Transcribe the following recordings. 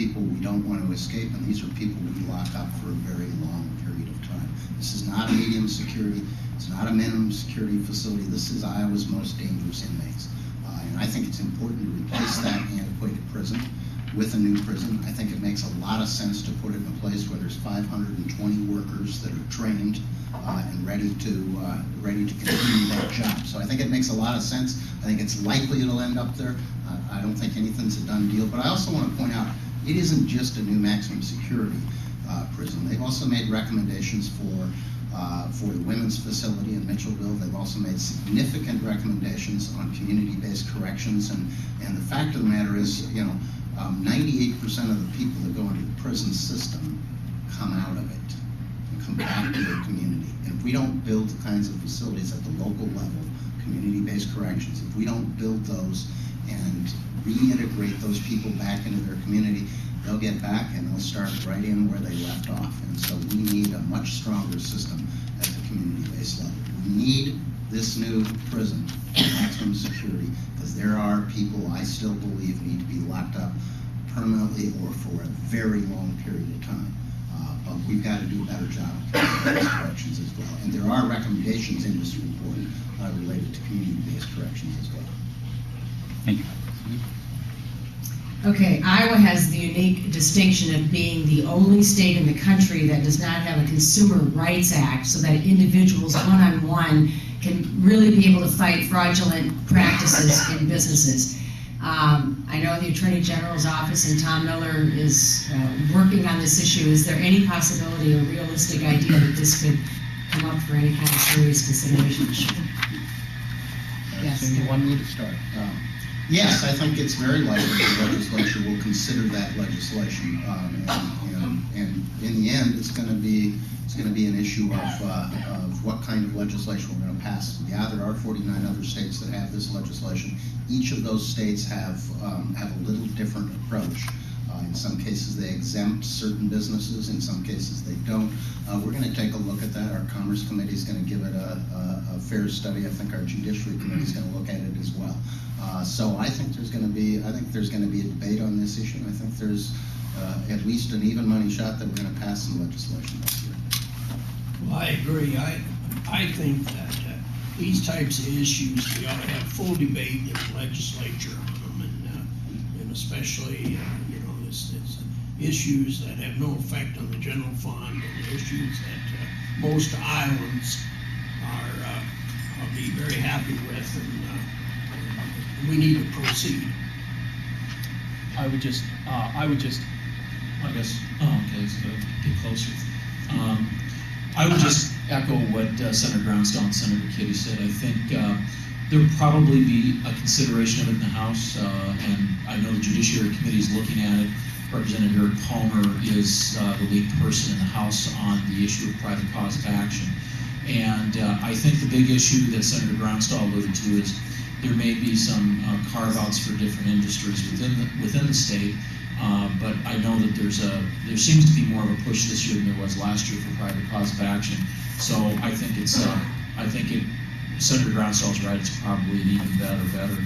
people we don't want to escape, and these are people we lock up for a very long period of time. This is not a medium security, it's not a minimum security facility. This is Iowa's most dangerous inmates. And I think it's important to replace that antiquated prison with a new prison. I think it makes a lot of sense to put it in a place where there's 520 workers that are trained and ready to continue that job. So I think it makes a lot of sense. I think it's likely it'll end up there. I don't think anything's a done deal. But I also want to point out, it isn't just a new maximum security prison. They've also made recommendations for the women's facility in Mitchellville. They've also made significant recommendations on community-based corrections. And the fact of the matter is, 98% of the people that go into the prison system come out of it and come back to their community. And if we don't build the kinds of facilities at the local level, community-based corrections, if we don't build those and reintegrate those people back into their community, they'll get back and they'll start right in where they left off. And so we need a much stronger system at the community-based level. We need this new prison, maximum security, because there are people I still believe need to be locked up permanently or for a very long period of time. But we've got to do a better job of community-based corrections as well. And there are recommendations in this report related to community-based corrections as well. Thank you. Okay, Iowa has the unique distinction of being the only state in the country that does not have a Consumer Rights Act, so that individuals one-on-one can really be able to fight fraudulent practices in businesses. I know the Attorney General's office and Tom Miller is working on this issue. Is there any possibility or realistic idea that this could come up for any kind of serious consideration? Yes. So you want me to start? Yes, I think it's very likely the legislature will consider that legislation, and in the end, it's going to be an issue of what kind of legislation we're going to pass. Yeah, there are 49 other states that have this legislation. Each of those states have a little different approach. In some cases, they exempt certain businesses. In some cases, they don't. We're going to take a look at that. Our Commerce Committee is going to give it a fair study. I think our Judiciary Committee is going to look at it as well. So I think there's going to be a debate on this issue. I think there's at least an even money shot that we're going to pass some legislation this year. Well, I agree. I think that these types of issues, we ought to have full debate in the legislature on them, and especially this issues that have no effect on the general fund, and issues that most Iowans are be very happy with, and we need to proceed. I guess, okay, so get closer. I would just echo what Senator Brownstone and Senator Kitty said. I think there would probably be a consideration of it in the House, and I know the Judiciary Committee is looking at it. Representative Eric Palmer is the lead person in the House on the issue of private cause of action. And I think the big issue that Senator Brownstone alluded to is there may be some carve-outs for different industries within the state. But I know that there seems to be more of a push this year than there was last year for private cause of action. So I think Senator Brownstall's right. It's probably an even better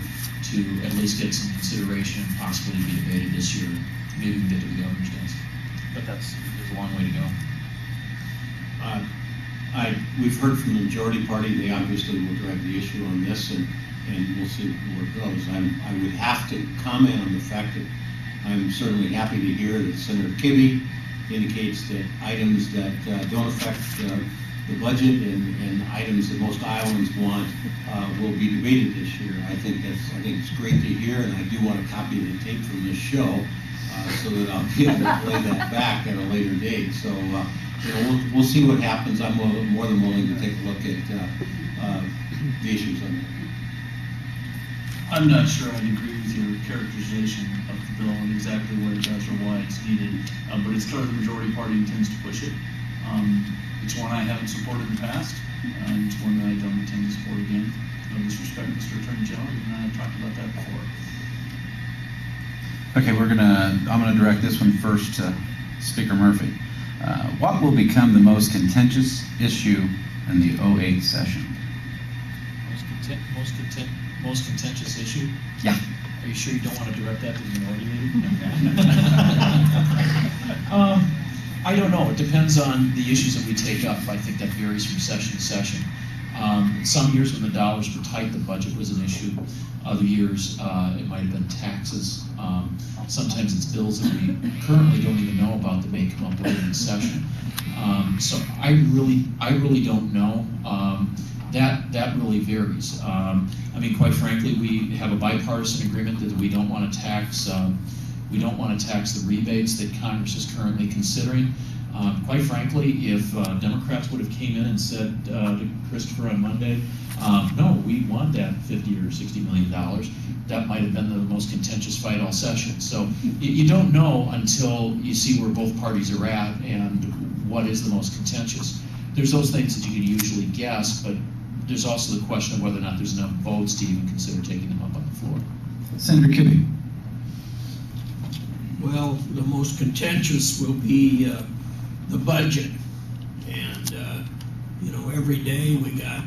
to at least get some consideration and possibly be debated this year. Maybe we can get to the governor's desk. But there's a long way to go. We've heard from the majority party. They obviously will drive the issue on this, and we'll see where it goes. I would have to comment on the fact that I'm certainly happy to hear that Senator Kibbe indicates that items that don't affect the budget and items that most Iowans want will be debated this year. I think it's great to hear, and I do want a copy of the tape from this show so that I'll be able to play that back at a later date. So we'll see what happens. I'm more than willing to take a look at the issues on that. I'm not sure I'd agree with your characterization of the bill and exactly what it does or why it's needed, but it's clear the majority party intends to push it. It's one I haven't supported in the past, and it's one that I don't intend to support again. No disrespect, Mr. Attorney General, you and I have talked about that before. Okay, I'm gonna direct this one first to Speaker Murphy. What will become the most contentious issue in the 08 session? Most contentious issue? Yeah. Are you sure you don't want to direct that to the minority leader? I don't know. It depends on the issues that we take up. I think that varies from session to session. Some years when the dollars were tight, the budget was an issue. Other years, it might have been taxes. Sometimes it's bills that we currently don't even know about that may come up later in the session. So I really don't know. That really varies. I mean, quite frankly, we have a bipartisan agreement that we don't want to tax. We don't want to tax the rebates that Congress is currently considering. Quite frankly, if Democrats would have came in and said to Christopher on Monday, no, we want that $50 or $60 million, that might have been the most contentious fight all session. So you don't know until you see where both parties are at and what is the most contentious. There's those things that you can usually guess, but there's also the question of whether or not there's enough votes to even consider taking them up on the floor. Senator Kibbe. Well, the most contentious will be the budget. And, you know, every day we got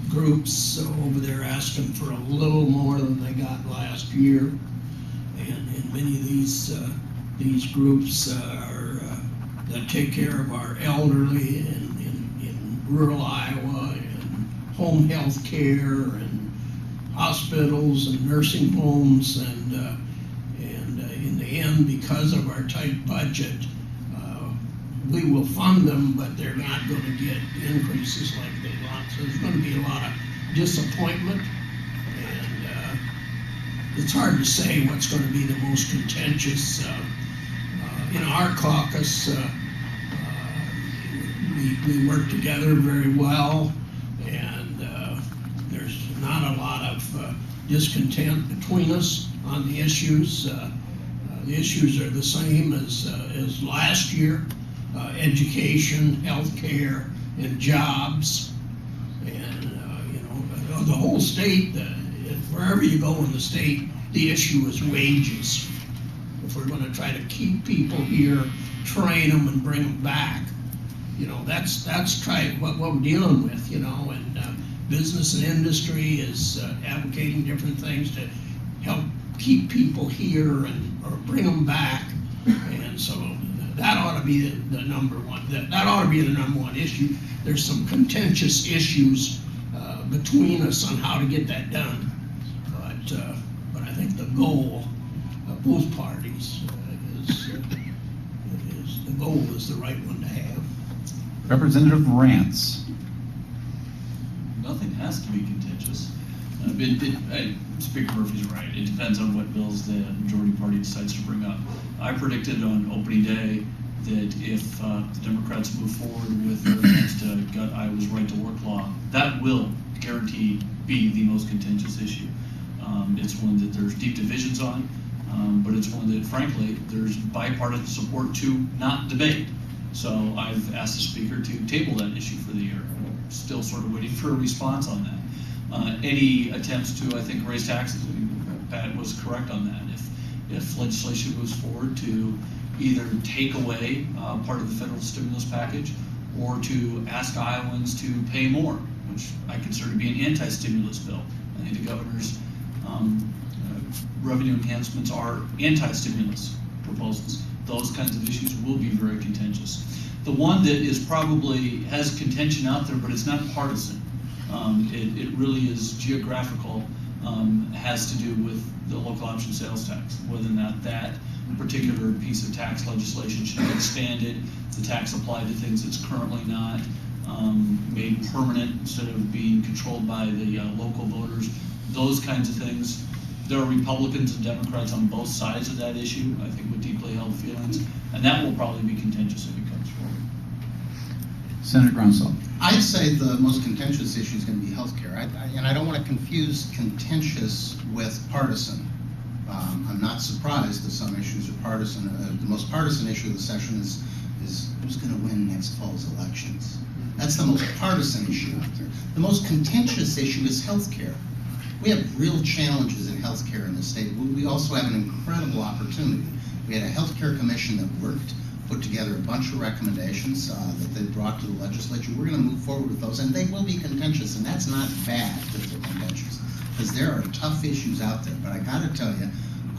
groups over there asking for a little more than they got last year. And many of these groups are that take care of our elderly in rural Iowa, and home health care, and hospitals and nursing homes, and in the end, because of our tight budget, we will fund them, but they're not going to get increases like they want. So there's going to be a lot of disappointment, and it's hard to say what's going to be the most contentious. In our caucus, we work together very well, and there's not a lot of discontent between us on the issues. The issues are the same as last year: education, healthcare, and jobs. And you know, the whole state, wherever you go in the state, the issue is wages. If we're going to try to keep people here, train them, and bring them back, you know, that's what we're dealing with, you know. And business and industry is advocating different things to help keep people here or bring them back. And so that ought to be the number one. That ought to be the number one issue. There's some contentious issues between us on how to get that done, but I think the goal of both parties is the goal is the right one to have. Representative Rance. Nothing has to be contentious. Speaker Murphy's right. It depends on what bills the majority party decides to bring up. I predicted on opening day that if the Democrats move forward with their next gut Iowa's right to work law, that will guaranteed be the most contentious issue. It's one that there's deep divisions on, but it's one that, frankly, there's bipartisan support to not debate. So I've asked the Speaker to table that issue for the year. I'm still sort of waiting for a response on that. Any attempts to, I think, raise taxes, Pat was correct on that. If legislation moves forward to either take away part of the federal stimulus package or to ask Iowans to pay more, which I consider to be an anti-stimulus bill. I think the governor's revenue enhancements are anti-stimulus proposals. Those kinds of issues will be very contentious. The one that is probably has contention out there, but it's not partisan. It really is geographical, has to do with the local option sales tax, whether or not that particular piece of tax legislation should be expanded, the tax applied to things that's currently not, made permanent instead of being controlled by the local voters, those kinds of things. There are Republicans and Democrats on both sides of that issue, I think, with deeply held feelings, and that will probably be contentious if it comes forward. Senator Grunstall. I'd say the most contentious issue is going to be healthcare, and I don't want to confuse contentious with partisan. I'm not surprised that some issues are partisan. The most partisan issue of the session is who's going to win next fall's elections. That's the most partisan issue out there. The most contentious issue is healthcare. We have real challenges in healthcare in the state. We also have an incredible opportunity. We had a healthcare commission that worked, put together a bunch of recommendations that they brought to the legislature. We're going to move forward with those, and they will be contentious, and that's not bad that they're contentious, because there are tough issues out there. But I got to tell you,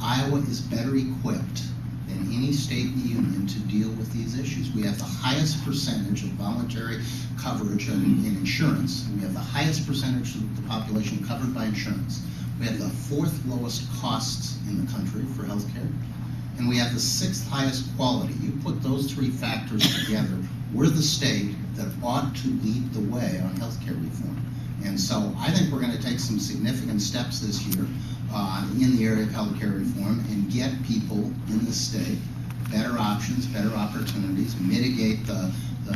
Iowa is better equipped than any state state in the union to deal with these issues. We have the highest percentage of voluntary coverage in insurance. We have the highest percentage of the population covered by insurance. We have the 4th lowest costs in the country for healthcare, and we have the 6th highest quality. You put those 3 factors together, we're the state that ought to lead the way on healthcare reform. And so I think we're going to take some significant steps this year in the area of healthcare reform and get people in the state better options, better opportunities, mitigate the